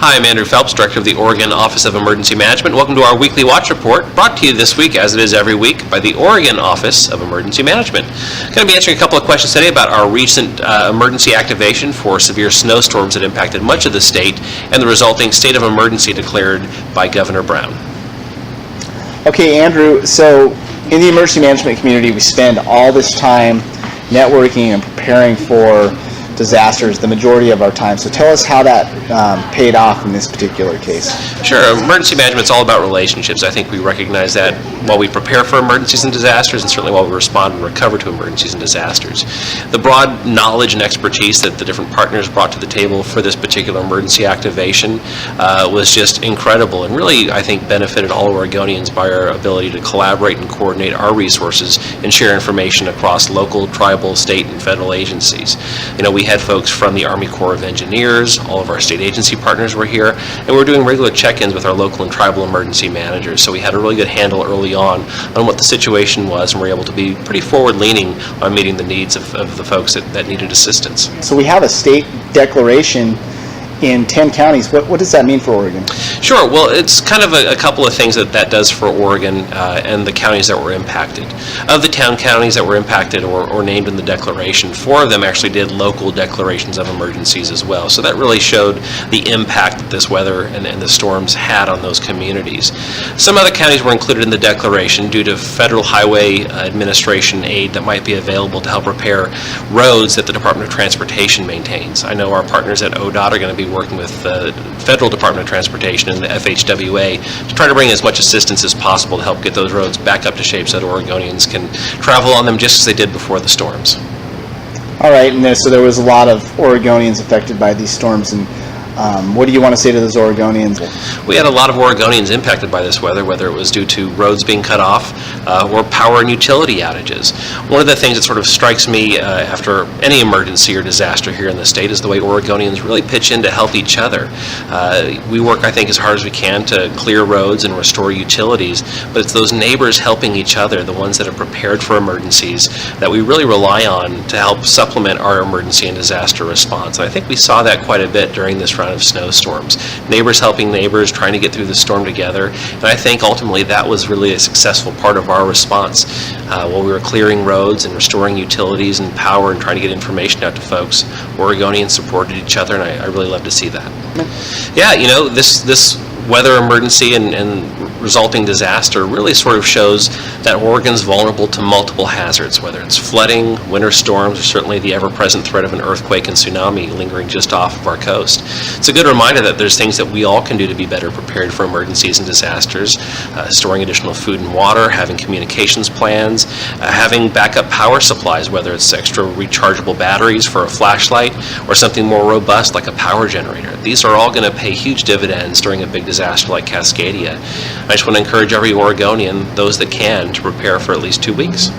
Hi, I'm Andrew Phelps, Director of the Oregon Office of Emergency Management. Welcome to our weekly watch report, brought to you this week, as it is every week, by the Oregon Office of Emergency Management. I'm going to be answering a couple of questions today about our recent emergency activation for severe snowstorms that impacted much of the state and the resulting state of emergency declared by Governor Brown. Okay, Andrew, so in the emergency management community, we spend all this time networking and preparing for disasters the majority of our time. So tell us how that paid off in this particular case. Sure. Emergency management is all about relationships. I think we recognize that while we prepare for emergencies and disasters, and certainly while we respond and recover to emergencies and disasters. The broad knowledge and expertise that the different partners brought to the table for this particular emergency activation was just incredible, and really, I think, benefited all Oregonians by our ability to collaborate and coordinate our resources and share information across local, tribal, state, and federal agencies. You know, we had folks from the Army Corps of Engineers, all of our state agency partners were here, and we're doing regular check-ins with our local and tribal emergency managers. So we had a really good handle early on what the situation was, and we're able to be pretty forward-leaning on meeting the needs of the folks that needed assistance. So we have a state declaration in 10 counties. What does that mean for Oregon? Sure. Well, it's kind of a couple of things that does for Oregon and the counties that were impacted. Of the 10 counties that were impacted or named in the declaration, 4 of them actually did local declarations of emergencies as well. So that really showed the impact that this weather and the storms had on those communities. Some other counties were included in the declaration due to Federal Highway Administration aid that might be available to help repair roads that the Department of Transportation maintains. I know our partners at ODOT are going to be working with the Federal Department of Transportation and the FHWA to try to bring as much assistance as possible to help get those roads back up to shape so that Oregonians can travel on them just as they did before the storms. All right, and so there was a lot of Oregonians affected by these storms, and what do you want to say to those Oregonians? We had a lot of Oregonians impacted by this weather, whether it was due to roads being cut off or power and utility outages. One of the things that sort of strikes me after any emergency or disaster here in the state is the way Oregonians really pitch in to help each other. We work, I think, as hard as we can to clear roads and restore utilities, but it's those neighbors helping each other, the ones that are prepared for emergencies, that we really rely on to help supplement our emergency and disaster response. And I think we saw that quite a bit during this round of snowstorms. Neighbors helping neighbors, trying to get through the storm together. And I think ultimately that was really a successful part of our response. While we were clearing roads and restoring utilities and power and trying to get information out to folks, Oregonians supported each other, and I really love to see that. Yeah, you know, this weather emergency and resulting disaster really sort of shows that Oregon's vulnerable to multiple hazards, whether it's flooding, winter storms, or certainly the ever-present threat of an earthquake and tsunami lingering just off of our coast. It's a good reminder that there's things that we all can do to be better prepared for emergencies and disasters, storing additional food and water, having communications plans, having backup power supplies, whether it's extra rechargeable batteries for a flashlight or something more robust like a power generator. These are all going to pay huge dividends during a big disaster like Cascadia. I just want to encourage every Oregonian, those that can, to prepare for at least 2 weeks.